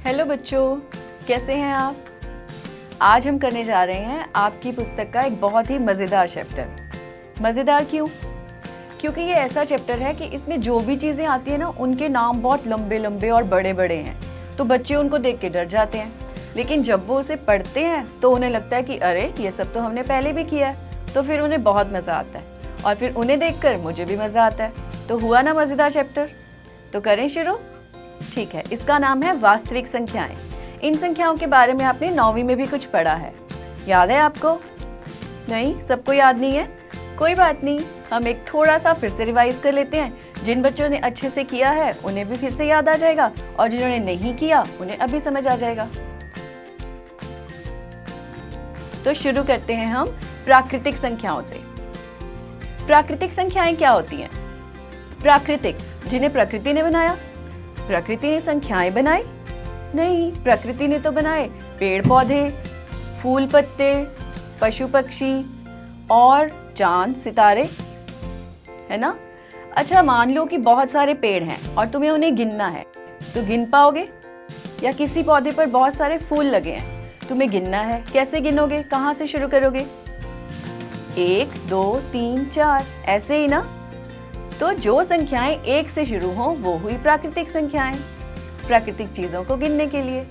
Hello बच्चों, कैसे हैं आप? आज हम करने जा रहे हैं आपकी पुस्तक का एक बहुत ही मज़ेदार चैप्टर। मज़ेदार क्यों? क्योंकि ये ऐसा चैप्टर है कि इसमें जो भी चीज़ें आती हैं ना, उनके नाम बहुत लंबे लंबे और बड़े बड़े हैं, तो बच्चे उनको देख के डर जाते हैं। लेकिन जब वो उसे पढ़ते हैं तो उन्हें लगता है कि अरे ये सब तो हमने पहले भी किया है, तो फिर उन्हें बहुत मज़ा आता है और फिर उन्हें देखकर मुझे भी मज़ा आता है। तो हुआ ना मज़ेदार चैप्टर? तो करें शुरू? ठीक है, इसका नाम है वास्तविक संख्याएं। इन संख्याओं के बारे में आपने 9वीं में भी कुछ पढ़ा है, याद है आपको? नहीं, सबको याद नहीं है? कोई बात नहीं, हम एक थोड़ा सा फिर से रिवाइज कर लेते हैं। जिन बच्चों ने अच्छे से किया है उन्हें भी फिर से याद आ जाएगा और जिन्होंने नहीं किया उन्हें अभी समझ आ जाएगा। तो शुरू करते हैं हम प्राकृतिक संख्याओं से। प्राकृतिक संख्याएं क्या होती हैं? प्राकृतिक, जिन्हें प्रकृति ने बनाया। प्रकृति ने संख्याएं बनाई? नहीं, प्रकृति ने तो बनाए पेड़ पौधे, फूल पत्ते, पशु पक्षी और चांद सितारे, है ना? अच्छा, मान लो कि बहुत सारे पेड़ हैं और तुम्हें उन्हें गिनना है, तो गिन पाओगे? या किसी पौधे पर बहुत सारे फूल लगे हैं, तुम्हें गिनना है, कैसे गिनोगे? कहाँ से शुरू करोगे? 1 2 3 4, ऐसे ही ना? तो जो संख्याएं 1 से शुरू हों वो हुई प्राकृतिक संख्याएं, प्राकृतिक चीजों को गिनने के लिए।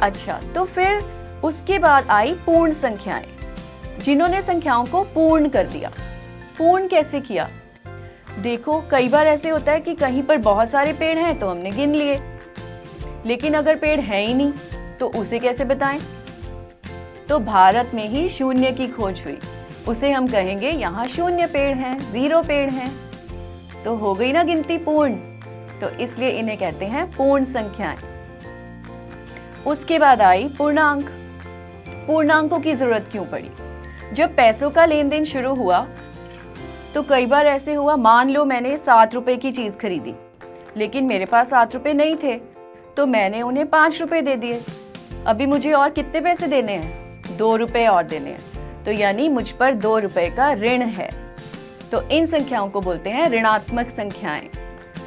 अच्छा, तो फिर उसके बाद आई पूर्ण संख्याएं, जिन्होंने संख्याओं को पूर्ण कर दिया। पूर्ण कैसे किया? देखो, कई बार ऐसे होता है कि कहीं पर बहुत सारे पेड़ हैं तो हमने गिन लिए, लेकिन अगर पेड़ है ही नहीं तो उसे कैसे बताएं? तो भारत में ही शून्य की खोज हुई, उसे हम कहेंगे यहाँ शून्य पेड़ हैं, 0 पेड़ हैं, तो हो गई ना गिनती पूर्ण। तो इसलिए इन्हें कहते हैं पूर्ण संख्याएं। उसके बाद आई पूर्णांक। पूर्णांकों की जरूरत क्यों पड़ी? जब पैसों का लेन देन शुरू हुआ तो कई बार ऐसे हुआ, मान लो मैंने 7 रुपए की चीज खरीदी, लेकिन मेरे पास 7 रुपए नहीं थे, तो मैंने उन्हें 5 रुपए दे दिए। अभी मुझे और कितने पैसे देने हैं? 2 रुपए और देने हैं, तो यानी मुझ पर 2 रुपए का ऋण है। तो इन संख्याओं को बोलते हैं ऋणात्मक संख्याएं।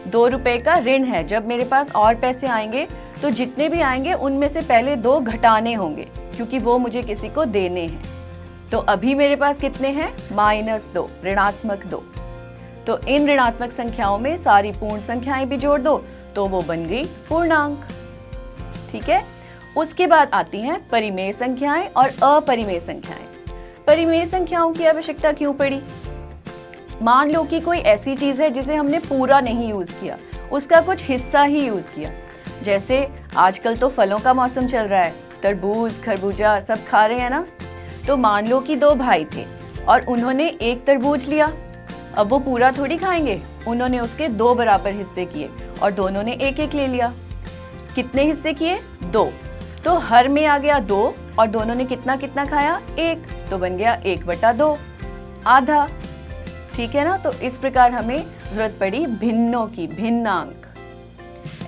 2 रुपए का ऋण है। जब मेरे पास और पैसे आएंगे तो जितने भी आएंगे उनमें से पहले 2 घटाने होंगे, क्योंकि वो मुझे किसी को देने हैं। तो अभी मेरे पास कितने हैं? -2, ऋणात्मक 2। तो इन ऋणात्मक संख्याओं में सारी पूर्ण संख्याएं भी जोड़ दो तो वो बन गई पूर्णांक। ठीक है। उसके बाद आती हैं परिमेय संख्याएं और अपरिमेय संख्याएं। परिमेय संख्याओं की आवश्यकता क्यों पड़ी? मान लो कि कोई ऐसी चीज है जिसे हमने पूरा नहीं यूज किया, उसका कुछ हिस्सा ही यूज किया। जैसे आजकल तो फलों का मौसम चल रहा है, तरबूज खरबूजा सब खा रहे हैं ना। तो मान लो कि 2 भाई थे और उन्होंने एक तरबूज लिया। अब वो पूरा थोड़ी खाएंगे, उन्होंने उसके 2 बराबर हिस्से किए और दोनों ने एक एक ले लिया। कितने हिस्से किए? 2। तो हर में आ गया 2 और दोनों ने कितना कितना खाया? 1, तो बन गया 1/2, आधा। ठीक है ना? तो इस प्रकार हमें जरूरत पड़ी भिन्नों की, भिन्नांक।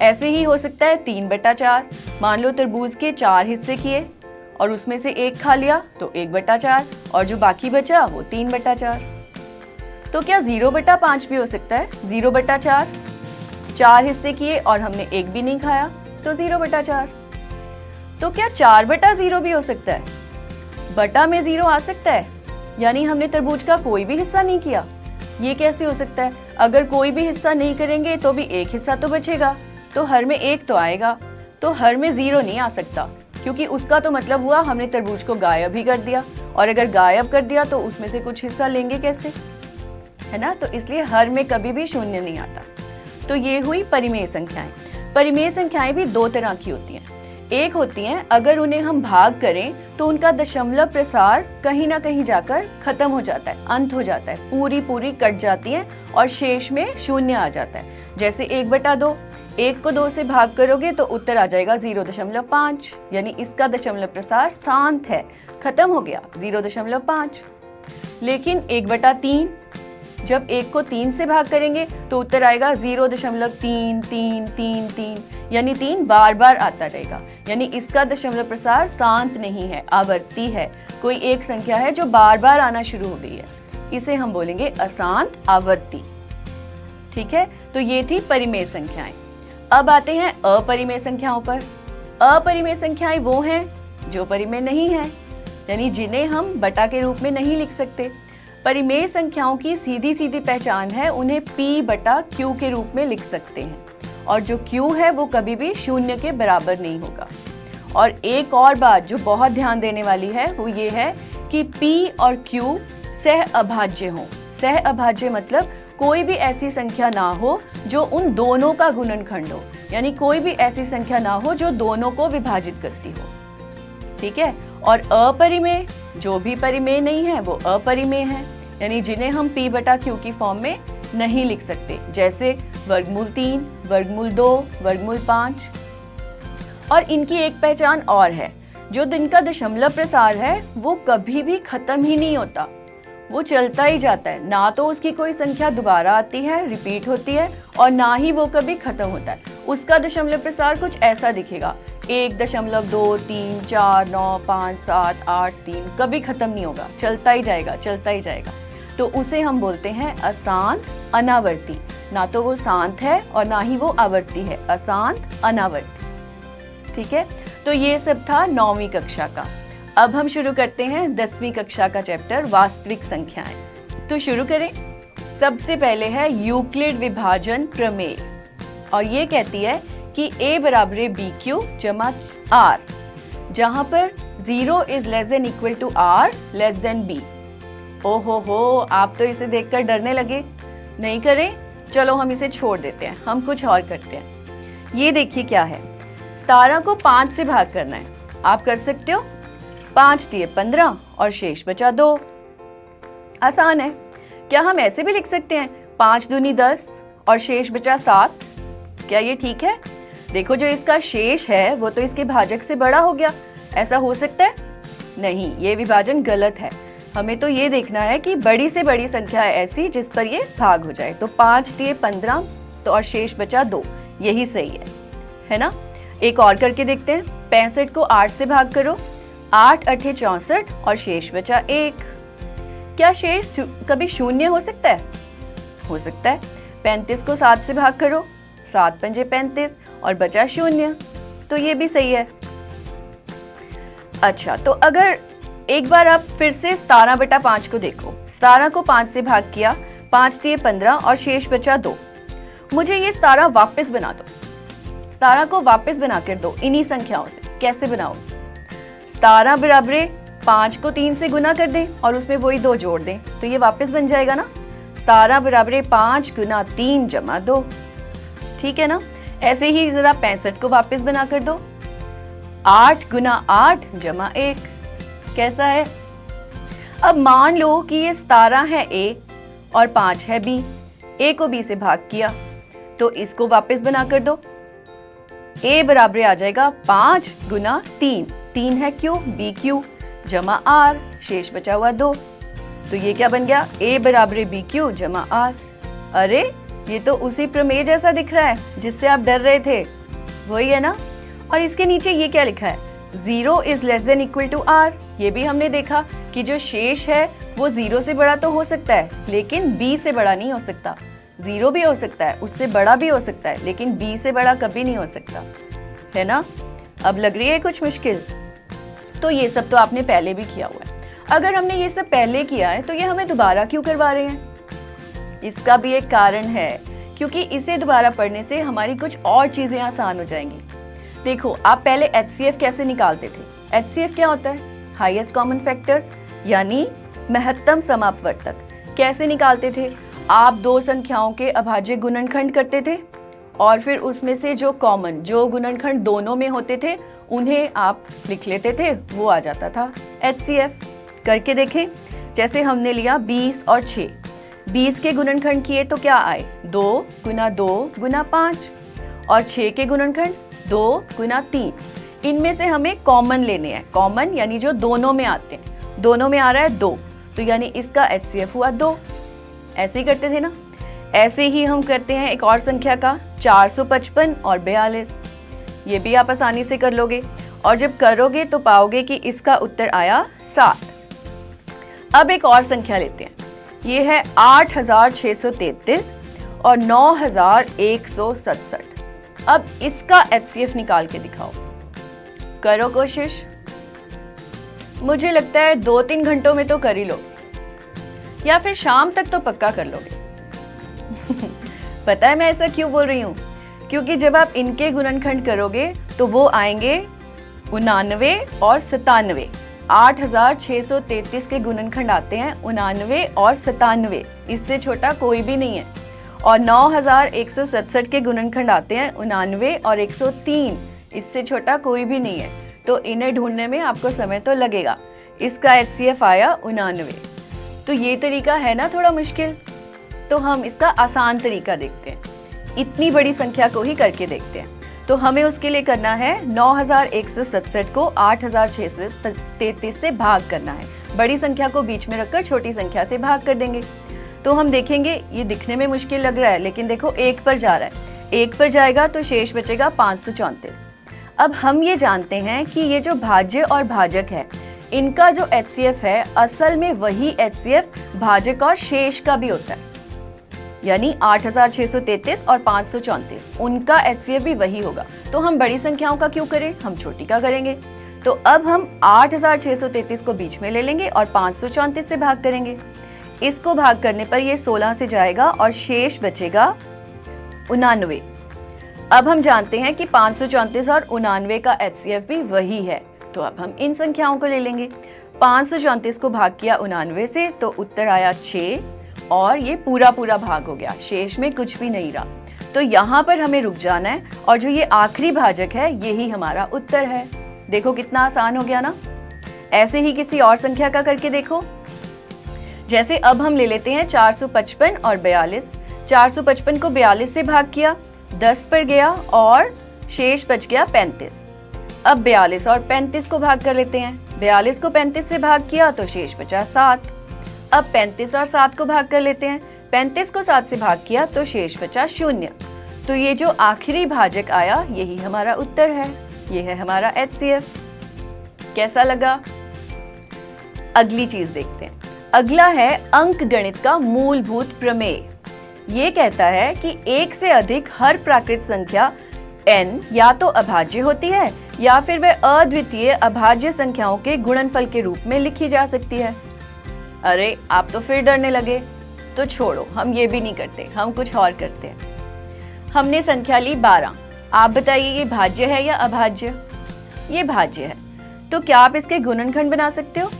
ऐसे ही हो सकता है 3/4। मान लो तरबूज के 4 हिस्से किए और उसमें से 1 खा लिया तो 1/4, और जो बाकी बचा वो 3/4। तो क्या 0/5 भी हो सकता है? 0/4, 4 हिस्से किए और हमने 1 भी नहीं खाया तो 0/4। तो क्या 4/0 भी हो सकता है? बटा में 0 आ सकता है, यानी हमने तरबूज का कोई भी हिस्सा नहीं किया। ये कैसे हो सकता है? अगर कोई भी हिस्सा नहीं करेंगे तो भी एक हिस्सा तो बचेगा, तो हर में 1 तो आएगा। तो हर में 0 नहीं आ सकता, क्योंकि उसका तो मतलब हुआ हमने तरबूज को गायब ही कर दिया, और अगर गायब कर दिया तो उसमें से कुछ हिस्सा लेंगे कैसे, है ना? तो इसलिए हर में कभी भी 0 नहीं आता। तो ये हुई परिमेय संख्याएं। परिमेय संख्याएं भी 2 तरह की होती हैं। एक होती हैं अगर उन्हें हम भाग करें तो उनका दशमलव प्रसार कहीं ना कहीं जाकर खत्म हो जाता है, अंत हो जाता है, पूरी कट जाती हैं और शेष में 0 आ जाता है। जैसे 1/2, 1 को 2 से भाग करोगे तो उत्तर आ जाएगा 0.5, यानी इसका दशमलव प्रसार शांत है, खत्म हो गया 0.5। लेकिन 1/3, जब 1 को 3 से भाग करेंगे तो उत्तर आएगा 0.3333, यानी 3 बार बार आता रहेगा, यानी इसका दशमलव प्रसार शांत नहीं है, आवर्ती है। कोई एक संख्या है जो बार बार आना शुरू हो गई है, इसे हम बोलेंगे अशांत आवर्ती। ठीक है, तो ये थी परिमेय संख्याएं। अब आते हैं अपरिमेय संख्याओं पर। अपरिमेय संख्याएं वो हैं जो परिमेय नहीं है, यानी जिन्हें हम बटा के रूप में नहीं लिख सकते। परिमेय संख्याओं की सीधी सीधी पहचान है, उन्हें p बटा q के रूप में लिख सकते हैं, और जो q है वो कभी भी शून्य के बराबर नहीं होगा। और एक और बात जो बहुत ध्यान देने वाली है वो ये है कि p और q सह अभाज्य हों। सह अभाज्य मतलब कोई भी ऐसी संख्या ना हो जो उन दोनों का गुणनखंड हो, यानी कोई भी ऐसी संख्या ना हो जो दोनों को विभाजित करती हो। ठीक है। और अपरिमेय, जो भी परिमेय नहीं है वो अपरिमेय है, यानी जिन्हें हम p बटा q की फॉर्म में नहीं लिख सकते, जैसे वर्गमूल 3, वर्गमूल 2, वर्गमूल 5। और इनकी एक पहचान और है, जो दिन का दशमलव प्रसार है वो कभी भी खत्म ही नहीं होता, वो चलता ही जाता है। ना तो उसकी कोई संख्या दोबारा आती है, रिपीट होती है, और ना ही वो कभी खत्म होता है। उसका दशमलव प्रसार कुछ ऐसा दिखेगा, 1.2, 3, 4, 9, 5, 7, 8, 3, कभी खत्म नहीं होगा, चलता ही जाएगा, चलता ही जाएगा। तो उसे हम बोलते हैं अशांत अनावर्ती। ना तो वो शांत है और ना ही वो आवर्ती है, अशांत अनावर्ती। ठीक है। तो ये सब था 9वीं कक्षा का। अब हम शुरू करते हैं 10वीं कक्षा का चैप्टर वास्तविक संख्याएं। तो शुरू करें। सबसे पहले है यूक्लिड विभाजन प्रमेय, और ये कहती है कि a बराबर BQ जमा R, जहां पर 0 is less than equal to R less than B। हो, आप तो इसे देखकर डरने लगे। नहीं करें, चलो हम इसे छोड़ देते हैं, हम कुछ और करते हैं। ये देखिए क्या है, 17 को 5 से भाग करना है। आप कर सकते हो। 5 दिए 15 और शेष बचा 2। आसान है। क्या हम ऐसे भी लिख सकते हैं, 5 दूनी 10 और शेष बचा 7? क्या ये ठीक है? देखो, जो इसका शेष है वो तो इसके भाजक से बड़ा हो गया। ऐसा हो सकता है? नहीं, ये विभाजन गलत है। हमें तो ये देखना है कि बड़ी से बड़ी संख्या है ऐसी जिस पर ये भाग हो जाए। तो 5 दिए 15 तो और शेष बचा 2, यही सही है ना? एक और करके देखते हैं। 65 को 8 से भाग करो, 8 8 64 और शेष बचा 1। क्या शेष कभी शून्य हो सकता है? हो सकता है। 35 को 7 से भाग करो, 7 पंजे 35 और बचा 0, तो ये भी सही है। अच्छा, तो अगर एक बार आप फिर से 17 बटा 5 को देखो। 17 को 5 से भाग किया, 5 दिए 15 और शेष बचा 2। मुझे ये 17 वापस बना दो। 17 को वापस बना कर दो इन्हीं संख्याओं से। कैसे बनाओ? 17 बराबर 5 को 3 से गुना कर दें और उसमें वही 2 जोड़ दें, तो ये वापस बन जाएगा ना। 17 बराबर 5 गुना 3 जमा 2। ठीक है ना? ऐसे ही जरा 65 को वापस बना कर दो, 8 गुना 8 जमा 1। कैसा है? अब मान लो कि ये 17 है A और 5 है B। A को B से भाग किया तो इसको वापस बना कर दो। A बराबर आ जाएगा 5 गुना 3, 3 है Q, BQ जमा R, शेष बचा हुआ 2। तो ये क्या बन गया? A बराबर BQ जमा R। अरे, ये तो उसी प्रमेय जैसा दिख रहा है जिससे आप डर रहे थे, वही है ना? और इसके नीचे ये क्या लिखा है? 0 is less than equal to R। ये भी हमने देखा कि जो शेष है वो 0 से बड़ा तो हो सकता है, लेकिन B से बड़ा नहीं हो सकता। 0 भी हो सकता है, उससे बड़ा भी हो सकता है, लेकिन B से बड़ा कभी नहीं हो सकता, है ना? अब लग रही है कुछ मुश्किल? तो ये सब तो आपने पहले भी किया हुआ है। अगर हमने ये सब पहले किया है तो ये हमें दोबारा क्यों करवा रहे हैं? इसका भी एक कारण है, क्योंकि इसे दोबारा पढ़ने से हमारी कुछ और चीजें आसान हो जाएंगी। देखो, आप पहले HCF कैसे निकालते थे? HCF क्या होता है? हाईएस्ट कॉमन फैक्टर, यानी महत्तम समापवर्तक। कैसे निकालते थे? आप दो संख्याओं के अभाज्य गुणनखंड करते थे और फिर उसमें से जो कॉमन, जो गुणनखंड दोनों में होते थे, उन्हें आप लिख लेते थे, वो आ जाता था HCF। करके देखें, जैसे हमने लिया 20 और 6। 20 के गुणनखंड किए तो क्या आए? 2 गुना 2 गुना 5, और 6 के गुणनखंड 2 गुना 3। इनमें से हमें कॉमन लेने हैं। कॉमन यानी जो दोनों में आते हैं। दोनों में आ रहा है 2, तो यानी इसका HCF हुआ 2। ऐसे ही करते थे ना? ऐसे ही हम करते हैं एक और संख्या का, 455 और 42। ये भी आप आसानी से कर लोगे, और जब करोगे तो पाओगे कि इसका उत्तर आया 7। अब एक और संख्या लेते हैं। ये है 8633 और 9167। अब इसका HCF निकाल के दिखाओ। करो कोशिश। मुझे लगता है 2-3 घंटों में तो कर ही लो, या फिर शाम तक तो पक्का कर लोगे। पता है मैं ऐसा क्यों बोल रही हूँ? क्योंकि जब आप इनके गुणनखंड करोगे तो वो आएंगे 89 और 97। 8633 के गुणनखंड आते हैं 89 और 97, इससे छोटा कोई भी नहीं है। और 9167 के गुणनखंड आते हैं 89 और 103, इससे छोटा कोई भी नहीं है। तो इन्हें ढूंढने में आपको समय तो लगेगा। इसका HCF आया 89। तो ये तरीका है ना थोड़ा मुश्किल, तो हम इसका आसान तरीका देखते हैं। इतनी बड़ी संख्या को ही करके देखते हैं। तो हमें उसके लिए करना है 9167 को 8633 से भाग करना है। बड़ी संख्या को बीच में रखकर छोटी संख्या से भाग कर देंगे। तो हम देखेंगे ये दिखने में मुश्किल लग रहा है, लेकिन देखो 1 पर जा रहा है। 1 पर जाएगा तो शेष बचेगा 534। अब हम ये जानते हैं कि ये जो भाज्य और भाजक है, इनका जो HCF है असल में वही HCF भाजक और शेष का भी होता है। यानी 8633 और 534, उनका HCF भी वही होगा। तो हम बड़ी संख्याओं का क्यों करें, हम छोटी का करेंगे। तो अब हम 8633 को बीच में ले लेंगे और 534 से भाग करेंगे। इसको भाग करने पर ये 16 से जाएगा और शेष बचेगा 89। अब हम जानते हैं कि 534 और 89 का HCF भी वही है। तो अब हम इन संख्याओं को ले लेंगे। 534 को भाग किया 89 से तो उत्तर आया 6 और ये पूरा भाग हो गया, शेष में कुछ भी नहीं रहा। तो यहाँ पर हमें रुक जाना है और जो ये आखिरी भाजक है यही हमारा उत्तर है। देखो कितना आसान हो गया ना। ऐसे ही किसी और संख्या का करके देखो। जैसे अब हम ले लेते हैं 455 और 42। 455 को 42 से भाग किया, 10 पर गया और शेष बच गया 35। अब 42 और 35 को भाग कर लेते हैं। 42 को 35 से भाग किया तो शेष बचा 7। अब 35 और 7 को भाग कर लेते हैं। 35 को 7 से भाग किया तो शेष बचा 0। तो ये जो आखिरी भाजक आया यही हमारा उत्तर है। ये है हमारा HCF। कैसा लगा? अगली चीज देखते हैं। अगला है अंक गणित का मूलभूत प्रमेय। ये कहता है कि एक से अधिक हर प्राकृत संख्या n या तो अभाज्य होती है या फिर वह अद्वितीय अभाज्य संख्याओं के गुणनफल के रूप में लिखी जा सकती है। अरे आप तो फिर डरने लगे, तो छोड़ो, हम ये भी नहीं करते, हम कुछ और करते हैं। हमने संख्या ली 12। आप बताइए ये भाज्य है या अभाज्य? ये भाज्य है। तो क्या आप इसके गुणनखंड बना सकते हो?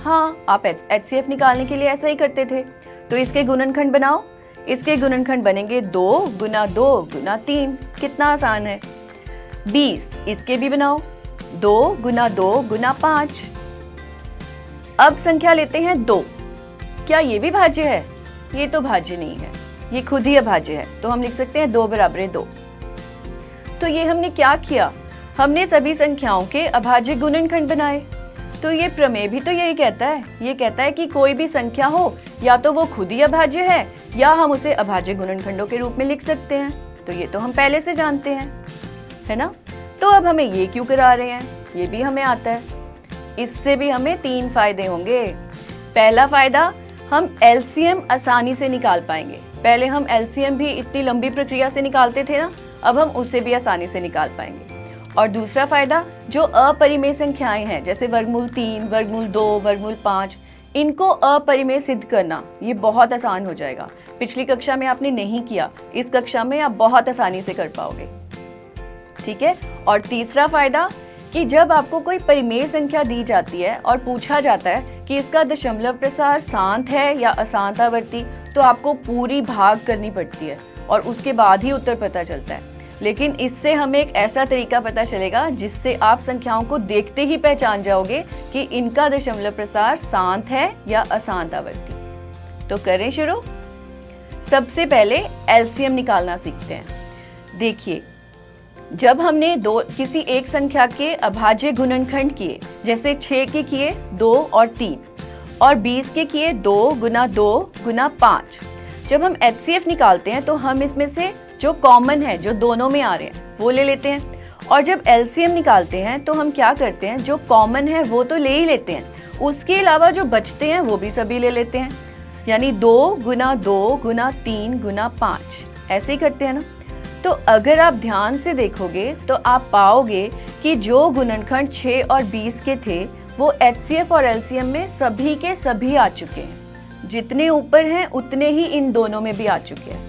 हाँ, आप HCF निकालने के लिए ऐसा ही करते थे। तो इसके गुणनखंड बनाओ। इसके गुणनखंड बनेंगे 2 गुना 2 गुना 3। कितना आसान है। 20, इसके भी बनाओ। 2 गुना 2 गुना 5। अब संख्या लेते हैं 2। क्या ये भी भाज्य है? ये तो भाज्य नहीं है, ये खुद ही अभाज्य है। तो हम लिख सकते हैं 2 बराबर 2। तो ये हमने क्या किया? हमने सभी संख्याओं के अभाज्य गुणनखंड बनाए। तो ये प्रमेय भी तो यही कहता है। ये कहता है कि कोई भी संख्या हो या तो वो खुद ही अभाज्य है या हम उसे अभाज्य गुणनखंडों के रूप में लिख सकते हैं। तो ये तो हम पहले से जानते हैं, है ना। तो अब हमें ये क्यों करा रहे हैं? ये भी हमें आता है। इससे भी हमें 3 फायदे होंगे। पहला फायदा, हम LCM आसानी से निकाल पाएंगे। पहले हम LCM भी इतनी लंबी प्रक्रिया से निकालते थे ना, अब हम उसे भी आसानी से निकाल पाएंगे। और दूसरा फायदा, जो अपरिमेय संख्याएं हैं जैसे वर्गमूल 3, वर्गमूल 2, वर्गमूल 5, इनको अपरिमेय सिद्ध करना ये बहुत आसान हो जाएगा। पिछली कक्षा में आपने नहीं किया, इस कक्षा में आप बहुत आसानी से कर पाओगे। ठीक है। और तीसरा फायदा कि जब आपको कोई परिमेय संख्या दी जाती है और पूछा जाता है कि इसका दशमलव प्रसार शांत है या अशांतावर्ती, तो आपको पूरी भाग करनी पड़ती है और उसके बाद ही उत्तर पता चलता है। लेकिन इससे हमें एक ऐसा तरीका पता चलेगा जिससे आप संख्याओं को देखते ही पहचान जाओगे कि इनका दशमलव प्रसार शांत है या अशांतावर्ती। तो करें शुरू। सबसे पहले LCM निकालना सीखते हैं। देखिए, जब हमने किसी एक संख्या के अभाज्य गुणनखंड किए, जैसे 6 के किए 2 और 3 और 20 के किए 2 गुना 2 गुना 5, जब हम HCF निकालते हैं तो हम इसमें से जो कॉमन है, जो दोनों में आ रहे हैं, वो ले लेते हैं। और जब LCM निकालते हैं तो हम क्या करते हैं, जो कॉमन है वो तो ले ही लेते हैं, उसके अलावा जो बचते हैं वो भी सभी ले लेते हैं। यानी 2 गुना 2 गुना 3 गुना 5, ऐसे ही करते हैं ना। तो अगर आप ध्यान से देखोगे तो आप पाओगे कि जो गुणनखंड 6 और 20 के थे वो HCF और LCM में सभी के सभी आ चुके हैं। जितने ऊपर हैं उतने ही इन दोनों में भी आ चुके हैं।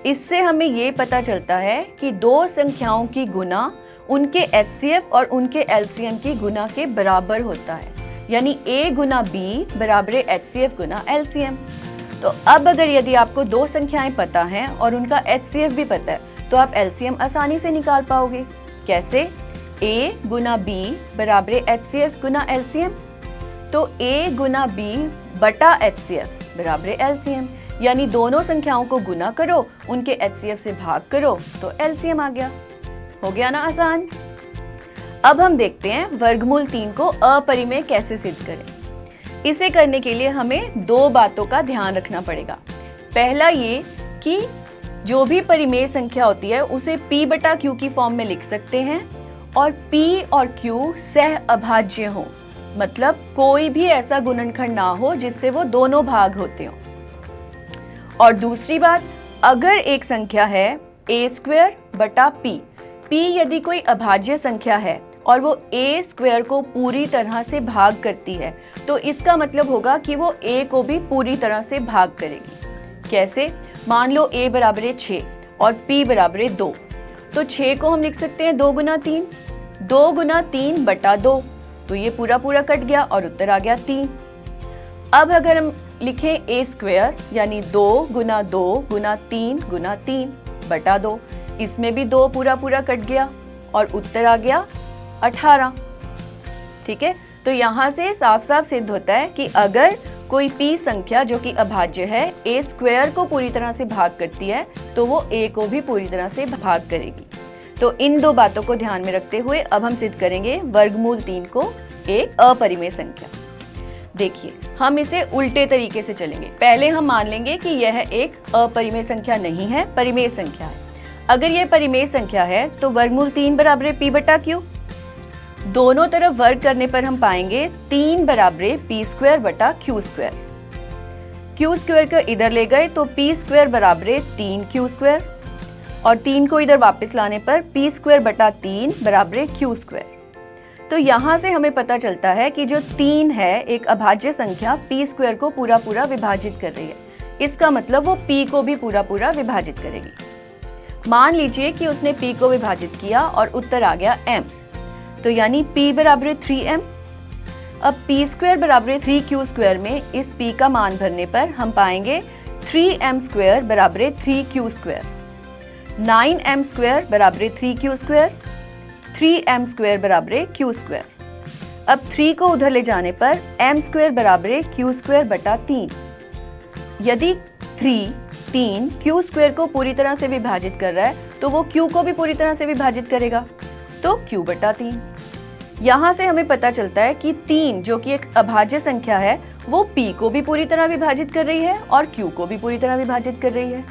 इससे हमें ये पता चलता है कि दो संख्याओं की गुना उनके HCF और उनके LCM की गुना के बराबर होता है, यानी A गुना B बराबर है HCF गुना LCM। तो अब अगर यदि आपको दो संख्याएं पता हैं और उनका HCF भी पता है तो आप LCM आसानी से निकाल पाओगे। कैसे? A गुना B बराबर है HCF गुना LCM। तो A गुना B बटा HCF बराबर है LCM, यानी दोनों संख्याओं को गुना करो, उनके HCF से भाग करो तो LCM आ गया। हो गया ना आसान। अब हम देखते हैं वर्गमूल 3 को अपरिमेय कैसे सिद्ध करें। इसे करने के लिए हमें दो बातों का ध्यान रखना पड़ेगा। पहला ये कि जो भी परिमेय संख्या होती है उसे P बटा Q की फॉर्म में लिख सकते हैं और P और Q सह अभाज्य हो, मतलब कोई भी ऐसा गुणनखंड ना हो जिससे वो दोनों भाग होते हो। और दूसरी बात, अगर एक संख्या है a स्क्वायर बटा p, p यदि कोई अभाज्य संख्या है और वो a स्क्वायर को पूरी तरह से भाग करती है तो इसका मतलब होगा कि वो a को भी पूरी तरह से भाग करेगी। कैसे? मान लो a बराबर है 6 और p बराबर है 2, तो 6 को हम लिख सकते हैं 2 गुना 3, 2 गुना 3 बटा 2, तो ये पूरा पूरा कट गया और उत्तर आ गया 3। अब अगर हम लिखें a स्क्वायर यानी 2 गुना 2 गुना 3 गुना 3 बटा 2, इसमें भी 2 पूरा पूरा कट गया और उत्तर आ गया 18। ठीक है, तो यहाँ से साफ साफ सिद्ध होता है कि अगर कोई p संख्या जो कि अभाज्य है a स्क्वायर को पूरी तरह से भाग करती है तो वो a को भी पूरी तरह से भाग करेगी। तो इन दो बातों को ध्यान में रखते हुए अब हम सिद्ध करेंगे वर्गमूल 3 को एक अपरिमेय संख्या। देखिए, हम इसे उल्टे तरीके से चलेंगे। पहले हम मान लेंगे कि यह एक अपरिमेय संख्या नहीं है, परिमेय संख्या है। अगर यह परिमेय संख्या है तो वर्गमूल 3 बराबर है p बटा q। दोनों तरफ वर्ग करने पर हम पाएंगे 3 बराबर है p स्क्वायर बटा q स्क्वायर। q स्क्वायर को इधर ले गए तो p स्क्वायर बराबर है 3q स्क्वायर और 3 को इधर वापस लाने पर p स्क्वायर बटा 3 बराबर है q स्क्वायर। तो यहाँ से हमें पता चलता है कि जो 3 है एक अभाज्य संख्या p स्क्वायर को पूरा पूरा विभाजित कर रही है। इसका मतलब वो p को भी पूरा पूरा विभाजित करेगी। मान लीजिए कि उसने p को विभाजित किया और उत्तर आ गया m, तो यानी p बराबर है 3m। अब p स्क्वायर बराबर है 3q स्क्वायर में इस p का मान भरने पर हम पाएंगे 3m स्क्वायर बराबर है 3q स्क्वायर, 9m स्क्वायर बराबर है 3q स्क्वायर, 3m स्क्वायर बराबर है q स्क्वायर। अब 3 को उधर ले जाने पर m स्क्वायर बराबर है q स्क्वायर बटा 3। यदि 3 q स्क्वायर को पूरी तरह से विभाजित कर रहा है तो वो q को भी पूरी तरह से विभाजित करेगा, तो q बटा 3। यहाँ से हमें पता चलता है कि 3 जो कि एक अभाज्य संख्या है वो p को भी पूरी तरह विभाजित कर रही है और q को भी पूरी तरह विभाजित कर रही है।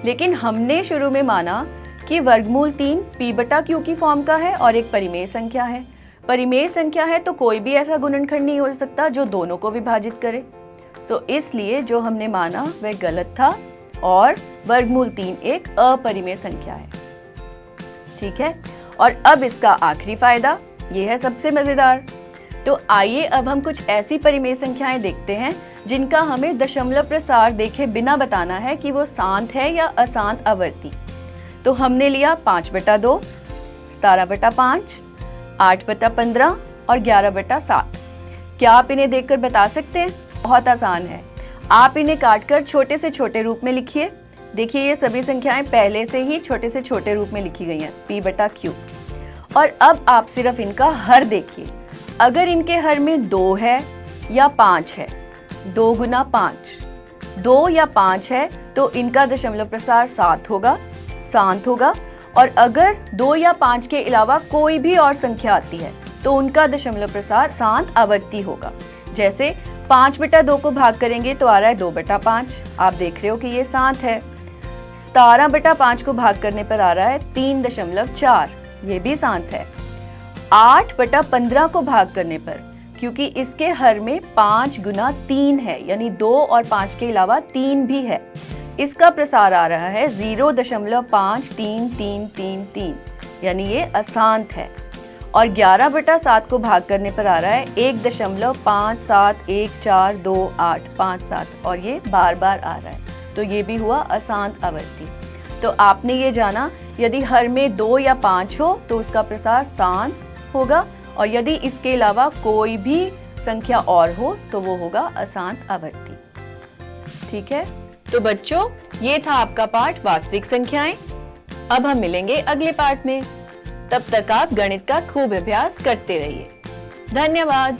लेकिन हमने शुरू में माना कि वर्गमूल 3 p बटा q की फॉर्म का है और एक परिमेय संख्या है। परिमेय संख्या है तो कोई भी ऐसा गुणनखंड नहीं हो सकता जो दोनों को विभाजित करे, तो इसलिए जो हमने माना वह गलत था और वर्गमूल 3 एक अपरिमेय संख्या है। ठीक है, और अब इसका आखिरी फायदा ये है सबसे मजेदार। तो आइए अब हम कुछ ऐसी परिमेय संख्याएं देखते हैं जिनका हमें दशमलव प्रसार देखे बिना बताना है कि वो शांत है या अशांत आवर्ती। तो हमने लिया 5 बटा 2, 17 बटा 5, 8 बटा 15 और 11 बटा 7। क्या आप इन्हें देखकर बता सकते हैं? बहुत आसान है, आप इन्हें काटकर छोटे से छोटे रूप में लिखिए। देखिए, ये सभी संख्याएं पहले से ही छोटे से छोटे रूप में लिखी गई हैं, p बटा q। और अब आप सिर्फ इनका हर देखिए। अगर इनके हर में 2 है या 5 है, 2 गुना 5, 2 या 5 है तो इनका दशमलव प्रसार 7 होगा, शांत होगा। और अगर 2 या 5 के अलावा कोई भी और संख्या आती है तो उनका दशमलव प्रसार शांत आवर्ती होगा। जैसे 5 बटा 2 को भाग करेंगे तो आ रहा है 2 बटा 5, आप देख रहे हो कि ये शांत है। 17 बटा 5 को भाग करने पर आ रहा है 3.4, ये भी शांत है। 8 बटा 15 को भाग करने पर, क्योंकि इसके हर में 5 गुना 3 है यानी 2 और 5 के अलावा 3 भी है, इसका प्रसार आ रहा है 0.533333, यानी ये अशांत है। और 11/7 को भाग करने पर आ रहा है 1.57142857 और ये बार बार आ रहा है, तो ये भी हुआ अशांत आवर्ती। तो आपने ये जाना यदि हर में 2 या 5 हो तो उसका प्रसार शांत होगा, और यदि इसके अलावा कोई भी संख्या और हो तो वो होगा अशांत आवर्ती। ठीक है, तो बच्चों ये था आपका पाठ वास्तविक संख्याएं। अब हम मिलेंगे अगले पाठ में, तब तक आप गणित का खूब अभ्यास करते रहिए। धन्यवाद।